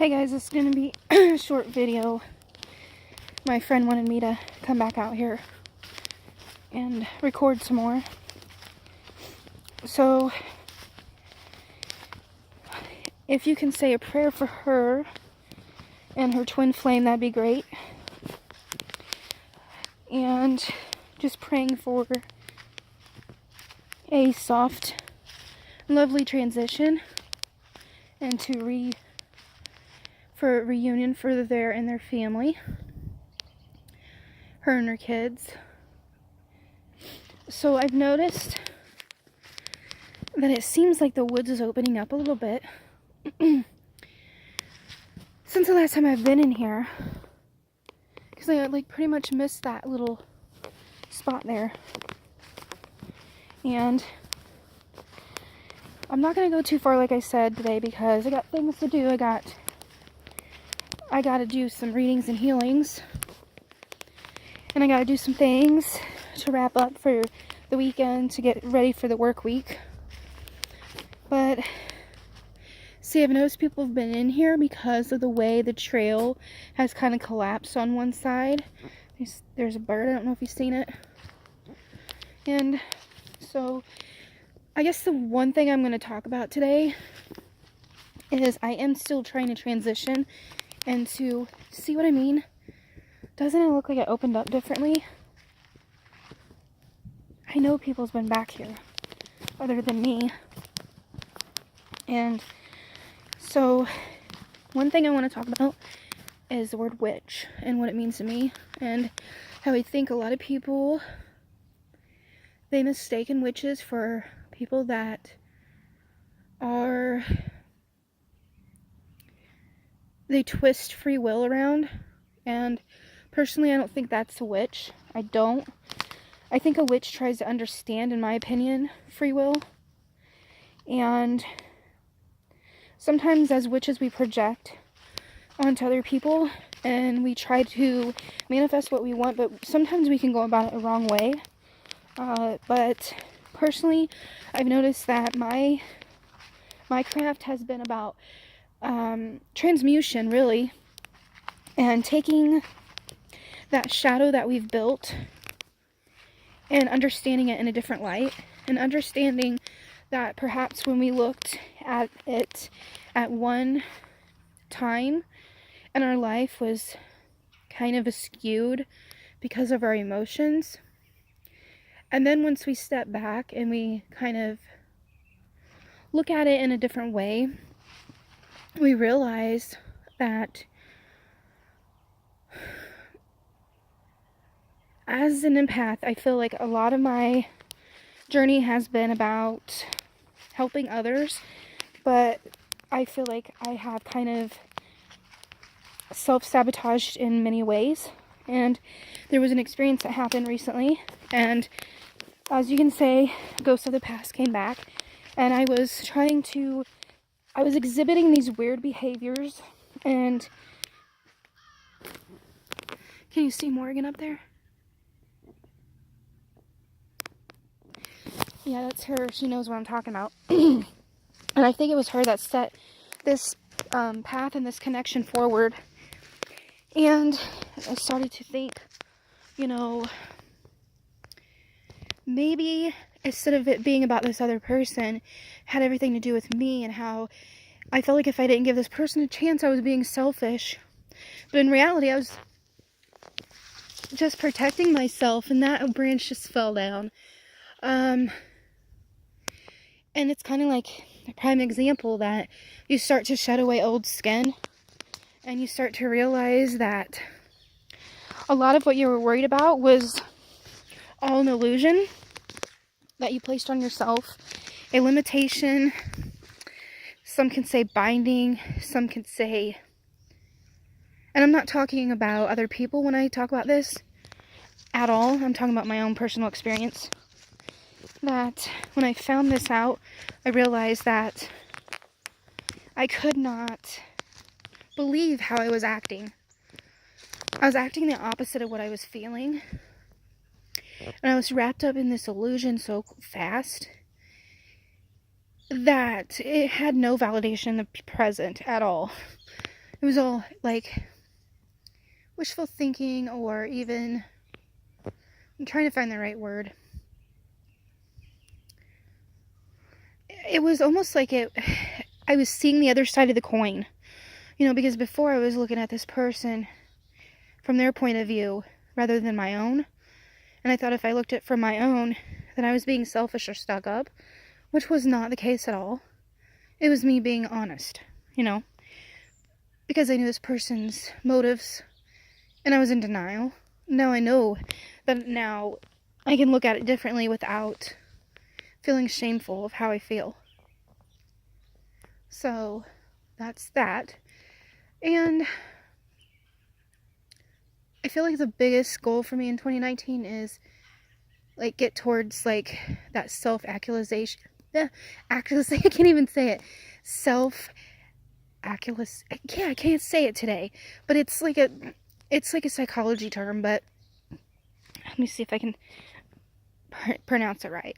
Hey guys, this is going to be a short video. My friend wanted me to come back out here and record some more. So, if you can say a prayer for her and her twin flame, that'd be great. And just praying for a soft, lovely transition and for a reunion for their and their family, her and her kids. So I've noticed that it seems like the woods is opening up a little bit since the last time I've been in here, because I pretty much missed that little spot there. And I'm not going to go too far, like I said, today, because I got things to do. I got to do some readings and healings, and I got to do some things to wrap up for the weekend to get ready for the work week. But see, I've noticed people have been in here because of the way the trail has kind of collapsed on one side. There's a bird, I don't know if you've seen it. And so I guess the one thing I'm going to talk about today is I am still trying to transition and to see what I mean. Doesn't it look like it opened up differently? I know people's been back here other than me. And so one thing I want to talk about is the word witch and what it means to me, and how I think a lot of people, they mistaken witches for people that they twist free will around. And personally, I don't think that's a witch. I don't. I think a witch tries to understand, in my opinion, free will. And sometimes as witches we project onto other people and we try to manifest what we want, but sometimes we can go about it the wrong way. But personally, I've noticed that my craft has been about transmutation, really, and taking that shadow that we've built and understanding it in a different light, and understanding that perhaps when we looked at it at one time and our life was kind of skewed because of our emotions, and then once we step back and we kind of look at it in a different way, we realize that as an empath, I feel like a lot of my journey has been about helping others, but I feel like I have kind of self-sabotaged in many ways. And there was an experience that happened recently, and as you can say, ghosts of the past came back, and I was exhibiting these weird behaviors. And can you see Morgan up there? Yeah, that's her. She knows what I'm talking about. And I think it was her that set this path and this connection forward. And I started to think, maybe instead of it being about this other person, it had everything to do with me, and how I felt like if I didn't give this person a chance, I was being selfish. But in reality, I was just protecting myself, and that branch just fell down. And it's kind of like a prime example that you start to shed away old skin, and you start to realize that a lot of what you were worried about was all an illusion that you placed on yourself, a limitation. Some can say binding, some can say, and I'm not talking about other people when I talk about this at all, I'm talking about my own personal experience. That when I found this out, I realized that I could not believe how I was acting. I was acting the opposite of what I was feeling. And I was wrapped up in this illusion so fast that it had no validation in the present at all. it was all like wishful thinking, or even, I'm trying to find the right word. It was almost like I was seeing the other side of the coin, you know, because before I was looking at this person from their point of view rather than my own. And I thought if I looked at it from my own, then I was being selfish or stuck up, which was not the case at all. It was me being honest, you know, because I knew this person's motives and I was in denial. Now I know that now I can look at it differently without feeling shameful of how I feel. So that's that. And I feel like the biggest goal for me in 2019 is like get towards like that self-actualization. I can't even say it. I can't say it today. But it's like a psychology term, but let me see if I can pronounce it right.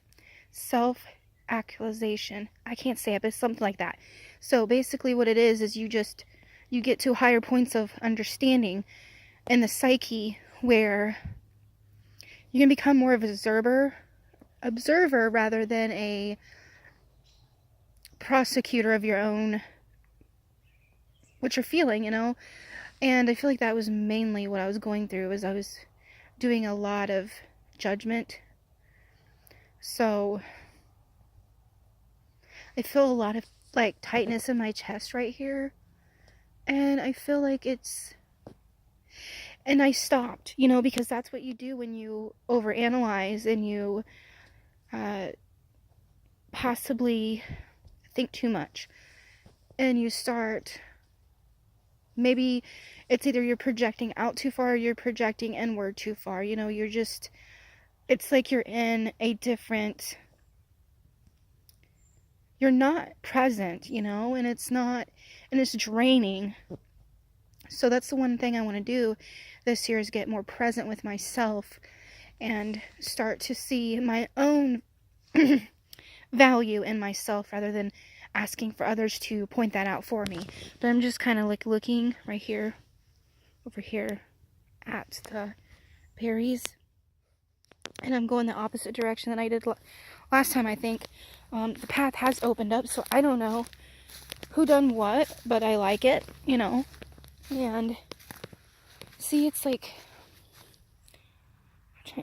Self-actualization. I can't say it, but it's something like that. So basically what it is you get to higher points of understanding in the psyche where you can become more of an observer rather than a prosecutor of your own, what you're feeling, you know. And I feel like that was mainly what I was going through, was I was doing a lot of judgment. So I feel a lot of like tightness in my chest right here, and I feel like and I stopped, you know, because that's what you do when you overanalyze and you possibly think too much, and you start, maybe it's either you're projecting out too far or you're projecting inward too far, you know. It's like you're in a different, you're not present, you know, and it's draining. So that's the one thing I want to do this year, is get more present with myself and start to see my own value in myself rather than asking for others to point that out for me. But I'm just kind of like looking right here, over here at the berries, and I'm going the opposite direction that I did last time, I think. The path has opened up, so I don't know who done what, but I like it, you know. And see, it's like,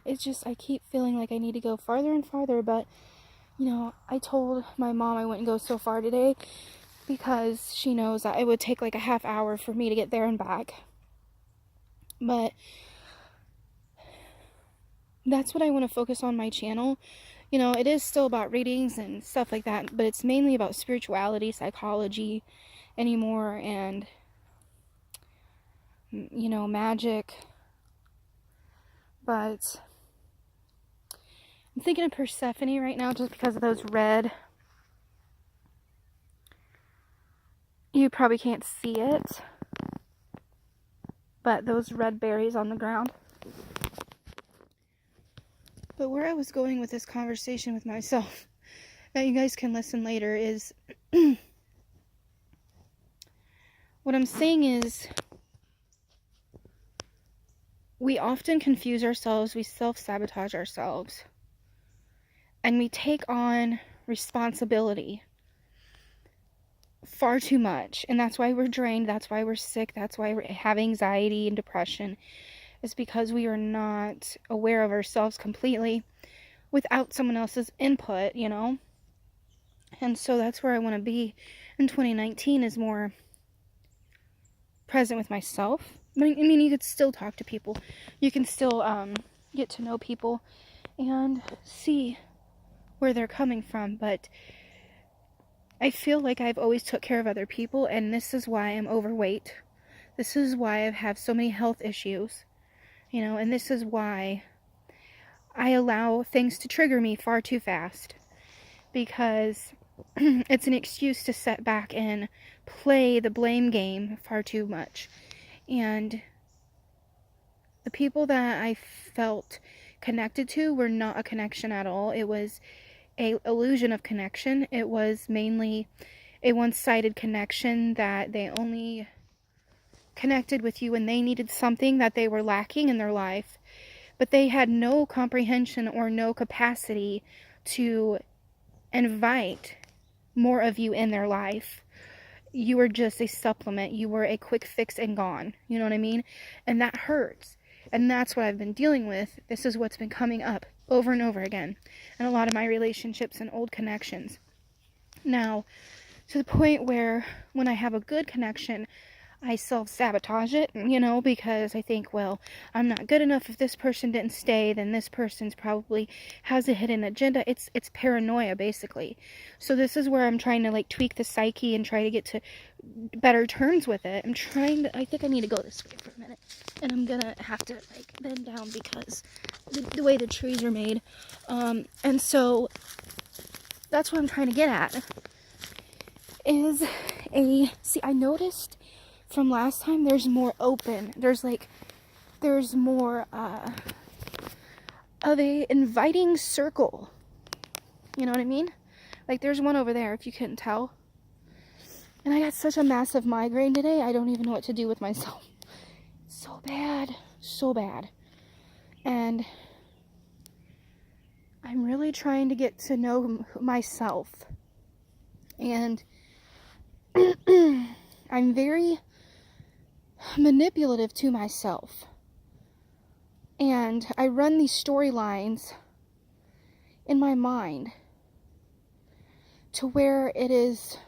it's just, I keep feeling like I need to go farther and farther, but you know, I told my mom I wouldn't go so far today because she knows that it would take like a half hour for me to get there and back. But that's what I want to focus on my channel. You know, it is still about readings and stuff like that, but it's mainly about spirituality, psychology anymore, and, you know, magic. But I'm thinking of Persephone right now just because of those red. You probably can't see it, but those red berries on the ground. But where I was going with this conversation with myself, that you guys can listen later, is what I'm saying is, we often confuse ourselves, we self-sabotage ourselves, and we take on responsibility far too much. And that's why we're drained, that's why we're sick, that's why we have anxiety and depression. Is because we are not aware of ourselves completely without someone else's input, you know. And so that's where I want to be in 2019, is more present with myself. I mean, you could still talk to people, you can still get to know people and see where they're coming from, but I feel like I've always took care of other people, and this is why I'm overweight. This is why I've had so many health issues, you know, and this is why I allow things to trigger me far too fast, because it's an excuse to sit back and play the blame game far too much. And the people that I felt connected to were not a connection at all. It was an illusion of connection. It was mainly a one-sided connection that they only connected with you when they needed something that they were lacking in their life, but they had no comprehension or no capacity to invite more of you in their life. You were just a supplement. You were a quick fix and gone. You know what I mean? And that hurts. And that's what I've been dealing with. This is what's been coming up over and over again in a lot of my relationships and old connections. Now, to the point where when I have a good connection, I self-sabotage it, because I think, well, I'm not good enough. If this person didn't stay, then this person's probably has a hidden agenda. It's paranoia, basically. So this is where I'm trying to, tweak the psyche and try to get to better terms with it. I think I need to go this way for a minute. And I'm gonna have to, bend down because the way the trees are made. And so that's what I'm trying to get at. I noticed from last time, there's more open. There's more of a inviting circle. You know what I mean? There's one over there, if you couldn't tell. And I got such a massive migraine today, I don't even know what to do with myself. So bad. So bad. And I'm really trying to get to know myself. And I'm very manipulative to myself, and I run these storylines in my mind to where it is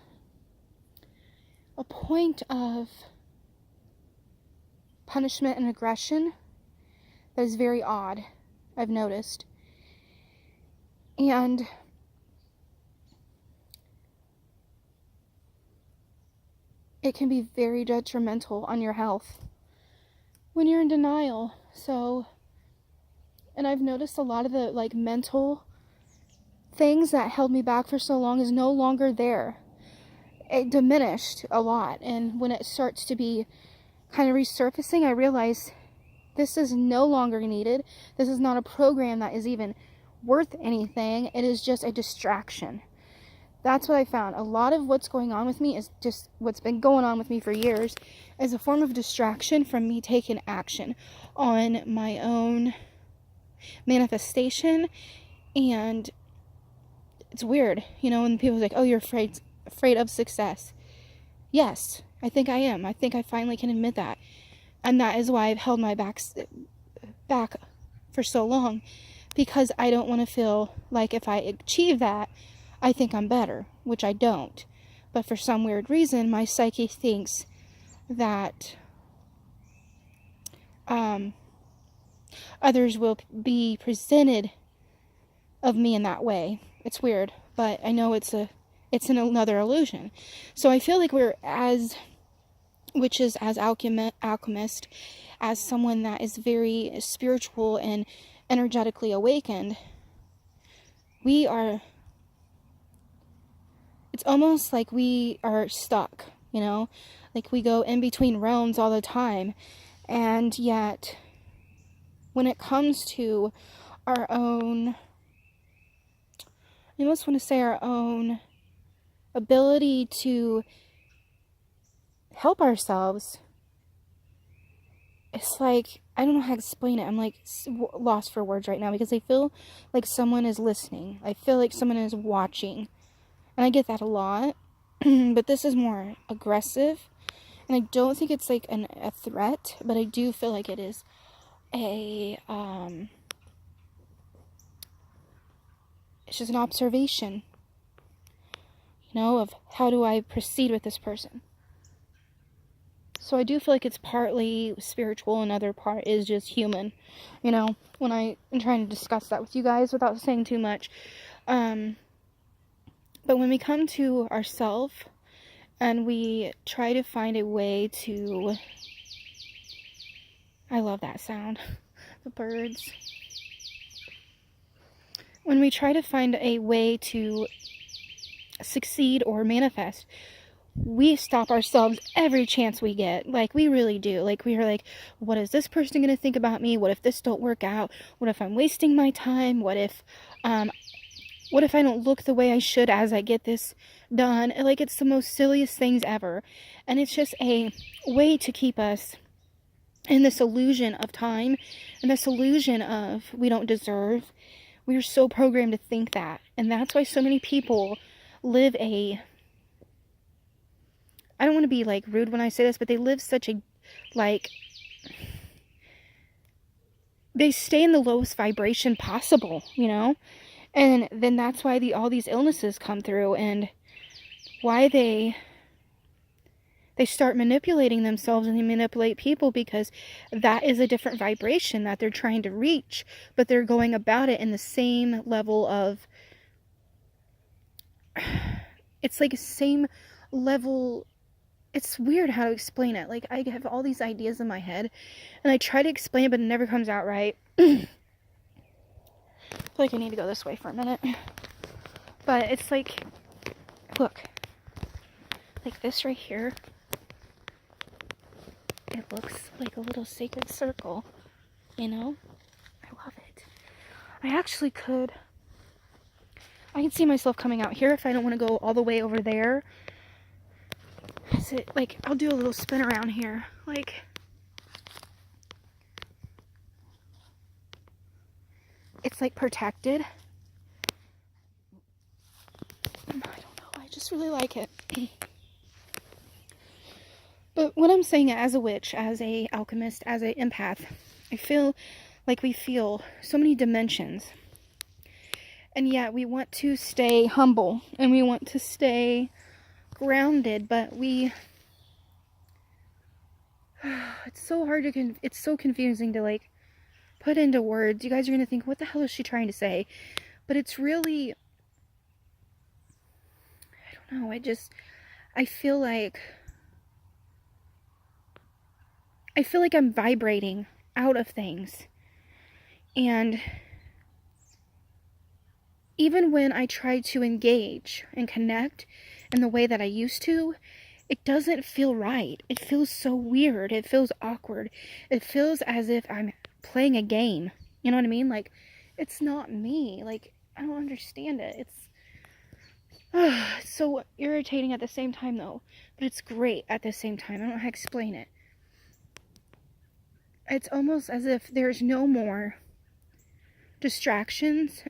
a point of punishment and aggression that is very odd, I've noticed. And it can be very detrimental on your health when you're in denial. So, and I've noticed a lot of the mental things that held me back for so long is no longer there. It diminished a lot. And when it starts to be kind of resurfacing, I realize this is no longer needed. This is not a program that is even worth anything. It is just a distraction. That's what I found. A lot of what's going on with me is just what's been going on with me for years is a form of distraction from me taking action on my own manifestation. And it's weird, when people are like, oh, you're afraid of success. Yes, I think I am. I think I finally can admit that. And that is why I've held my back for so long, because I don't want to feel like if I achieve that, I think I'm better, which I don't. But for some weird reason, my psyche thinks that others will be presented of me in that way. It's weird, but I know it's another illusion. So I feel like we're as witches, as alchemists, as someone that is very spiritual and energetically awakened. It's almost like we are stuck, we go in between realms all the time. And yet, when it comes to our own, I almost want to say our own ability to help ourselves, it's like, I don't know how to explain it. I'm lost for words right now, because I feel like someone is listening. I feel like someone is watching. And I get that a lot, but this is more aggressive. And I don't think it's a threat, but I do feel like it is it's just an observation, of how do I proceed with this person. So I do feel like it's partly spiritual, and other part is just human, when I'm trying to discuss that with you guys without saying too much. But when we come to ourselves and we try to find a way to, I love that sound, the birds. When we try to find a way to succeed or manifest, we stop ourselves every chance we get. We really do. We are what is this person going to think about me? What if this don't work out? What if I'm wasting my time? What if I don't look the way I should as I get this done. Like, it's the most silliest things ever. And it's just a way to keep us in this illusion of time and this illusion of we don't deserve. We're so programmed to think that. And that's why so many people live I don't want to be like rude when I say this, but they live such a, like, they stay in the lowest vibration possible, you know? And then that's why all these illnesses come through, and why they start manipulating themselves and they manipulate people, because that is a different vibration that they're trying to reach, but they're going about it in the same level of, it's like a same level. It's weird how to explain it. Like, I have all these ideas in my head and I try to explain it, but it never comes out right. I feel like I need to go this way for a minute. But it's like, look, like this right here, it looks like a little sacred circle, you know? I love it. I can see myself coming out here if I don't want to go all the way over there. So, like, I'll do a little spin around here. Like, it's like protected. I don't know. I just really like it. But what I'm saying, as a witch, as a alchemist, as an empath, I feel like we feel so many dimensions. And yet we want to stay humble and we want to stay grounded, but it's so hard to, it's so confusing to, like, put into words. You guys are going to think, what the hell is she trying to say? But it's really, I don't know, I feel like I'm vibrating out of things. And even when I try to engage and connect in the way that I used to, it doesn't feel right. It feels so weird. It feels awkward. It feels as if I'm playing a game. You know what I mean? Like, it's not me. Like, I don't understand it. It's so irritating at the same time, though. But it's great at the same time. I don't know how to explain it. It's almost as if there's no more distractions,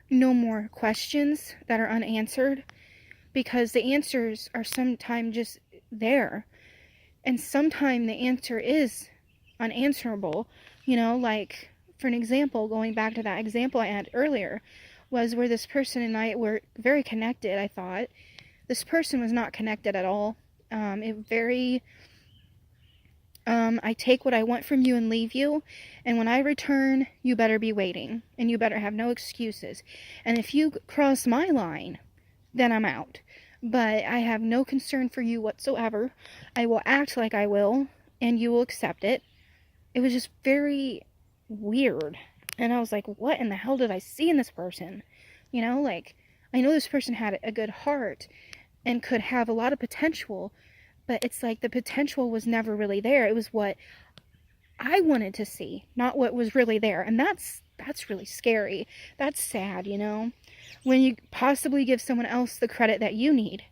no more questions that are unanswered, because the answers are sometimes just there, and sometimes the answer is unanswerable. You know, like, for an example, going back to that example I had earlier, was where this person and I were very connected. I thought this person was not connected at all. I take what I want from you and leave you, and when I return, you better be waiting, and you better have no excuses. And if you cross my line, then I'm out. But I have no concern for you whatsoever. I will act like I will, and you will accept it. It was just very weird. And I was like, what in the hell did I see in this person? You know, like, I know this person had a good heart and could have a lot of potential, but it's like the potential was never really there. It was what I wanted to see, not what was really there. And that's really scary. That's sad, you know? When you possibly give someone else the credit that you need.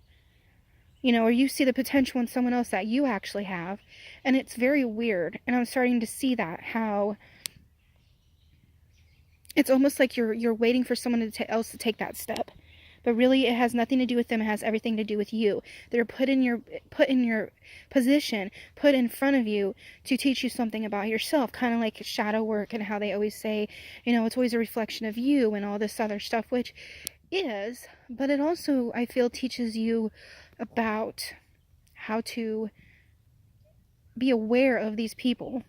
You know, or you see the potential in someone else that you actually have. And it's very weird. And I'm starting to see that, how it's almost like you're waiting for someone else to take that step. But really, it has nothing to do with them. It has everything to do with you. They're put in your position, put in front of you to teach you something about yourself. Kind of like shadow work, and how they always say, you know, it's always a reflection of you and all this other stuff, which is, but it also, I feel, teaches you about how to be aware of these people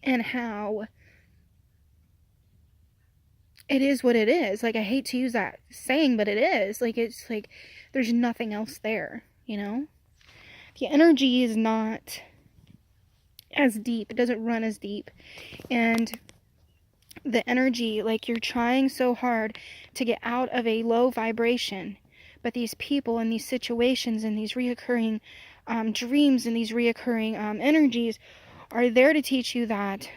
and how it is what it is. Like, I hate to use that saying, but it is. Like, it's like there's nothing else there, you know? The energy is not as deep. It doesn't run as deep. And the energy, like, you're trying so hard to get out of a low vibration, but these people and these situations and these reoccurring dreams and these reoccurring energies are there to teach you that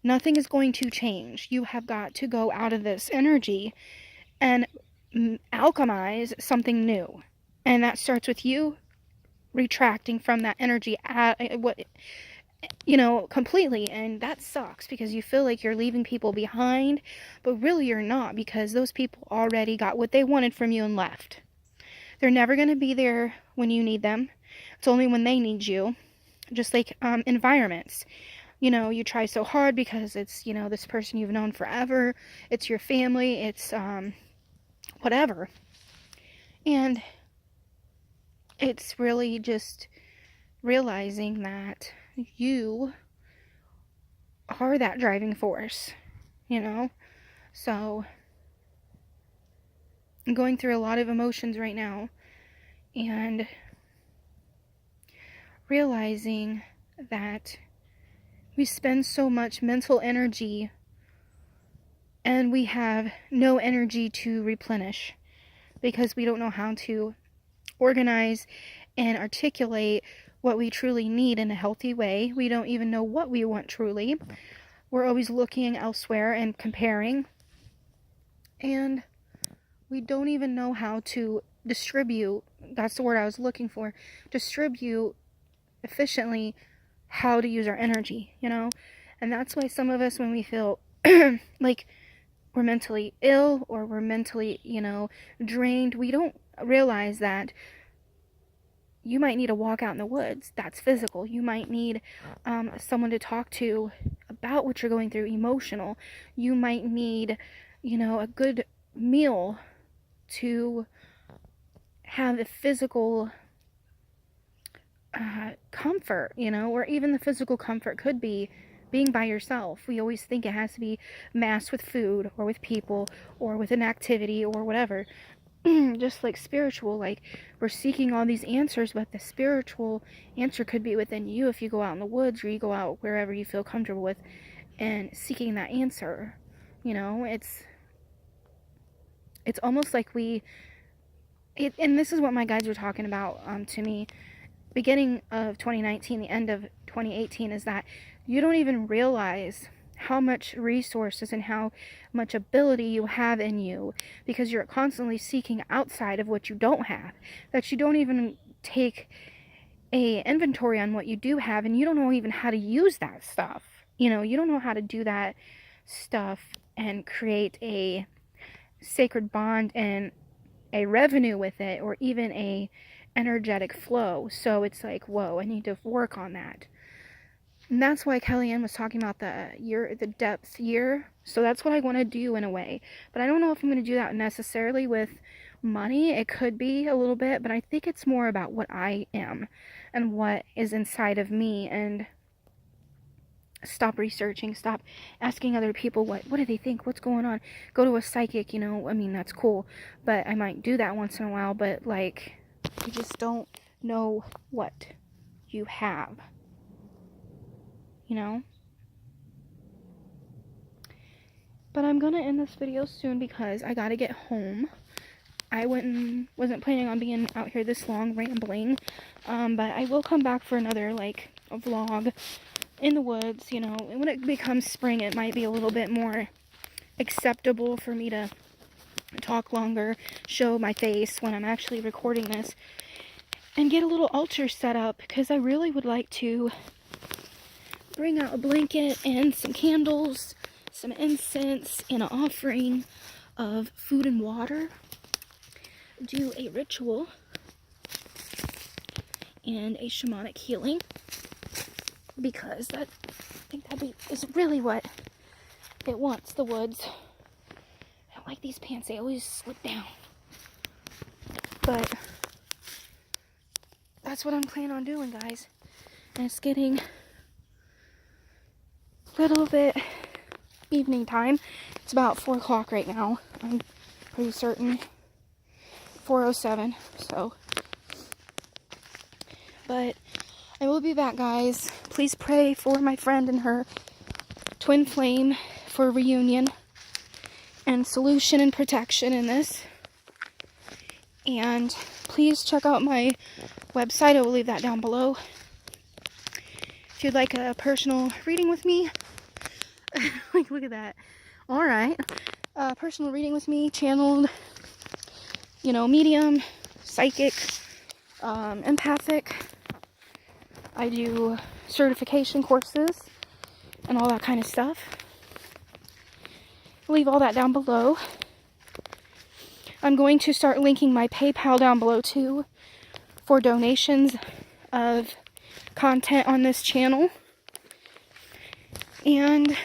nothing is going to change. You have got to go out of this energy and alchemize something new. And that starts with you retracting from that energy completely. And that sucks because you feel like you're leaving people behind, but really you're not, because those people already got what they wanted from you and left. They're never going to be there when you need them. It's only when they need you. Just like environments. You try so hard because it's, this person you've known forever. It's your family. It's whatever. And it's really just realizing that you are that driving force, So, I'm going through a lot of emotions right now, and realizing that we spend so much mental energy and we have no energy to replenish because we don't know how to organize and articulate what we truly need in a healthy way. We don't even know what we want truly. We're always looking elsewhere and comparing. And we don't even know how to distribute, that's the word I was looking for, distribute efficiently how to use our energy, And that's why some of us, when we feel like we're mentally ill or we're mentally, drained, we don't realize that you might need a walk out in the woods. That's physical. You might need someone to talk to about what you're going through, emotional. You might need, a good meal to have a physical comfort, or even the physical comfort could be being by yourself. We always think it has to be masked with food or with people or with an activity or whatever. Just like spiritual, like we're seeking all these answers, but the spiritual answer could be within you if you go out in the woods or you go out wherever you feel comfortable with and seeking that answer. It's almost like and this is what my guides were talking about to me beginning of 2019, the end of 2018, is that you don't even realize how much resources and how much ability you have in you because you're constantly seeking outside of what you don't have, that you don't even take a inventory on what you do have, and you don't know even how to use that stuff. You don't know how to do that stuff and create a sacred bond and a revenue with it, or even a energetic flow. So it's like, whoa, I need to work on that. And that's why Kellyanne was talking about the depth year. So that's what I want to do in a way. But I don't know if I'm going to do that necessarily with money. It could be a little bit, but I think it's more about what I am and what is inside of me, and stop researching, stop asking other people what do they think, what's going on. Go to a psychic, that's cool, but I might do that once in a while, but like, you just don't know what you have, But I'm gonna end this video soon because I gotta get home. I wasn't planning on being out here this long rambling, but I will come back for another a vlog in the woods. And when it becomes spring, it might be a little bit more acceptable for me to talk longer, show my face when I'm actually recording this, and get a little altar set up, because I really would like to bring out a blanket and some candles, some incense, and an offering of food and water, do a ritual and a shamanic healing, because I think is really what it wants, the woods. I don't like these pants, they always slip down. But that's what I'm planning on doing, guys. And it's getting a little bit evening time. It's about 4 o'clock right now. I'm pretty certain. 4:07. So, but I will be back, guys. Please pray for my friend and her twin flame for reunion and solution and protection in this. And please check out my website. I will leave that down below. If you'd like a personal reading with me, look at that. Alright. Personal reading with me, channeled, you know, medium, psychic, empathic. I do certification courses and all that kind of stuff. I'll leave all that down below. I'm going to start linking my PayPal down below too for donations of content on this channel. And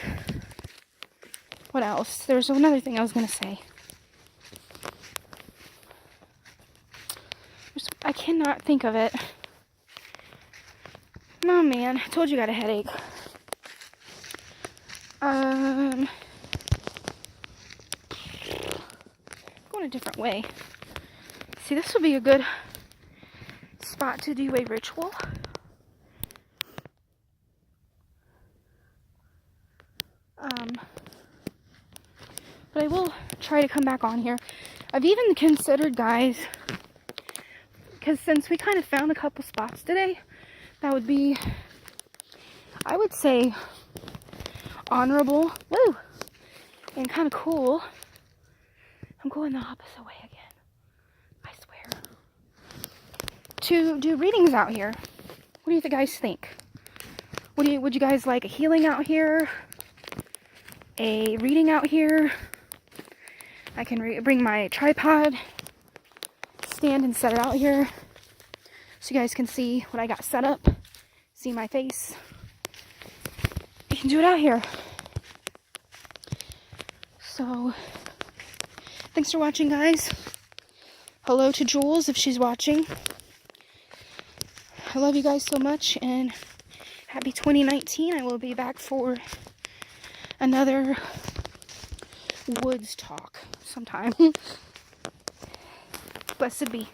what else? There's another thing I was going to say. I cannot think of it. Oh man, I told you I got a headache. Going a different way. See, this would be a good spot to do a ritual. But I will try to come back on here. I've even considered, guys, because since we kind of found a couple spots today, that would be, I would say, honorable, woo, and kind of cool. I'm going the opposite way again, I swear. To do readings out here. What do you guys think? Would you guys like a healing out here? A reading out here? I can bring my tripod, stand and set it out here so you guys can see what I got set up, see my face. You can do it out here. So, thanks for watching, guys. Hello to Jules if she's watching. I love you guys so much, and happy 2019. I will be back for another woods talk sometime. Blessed be.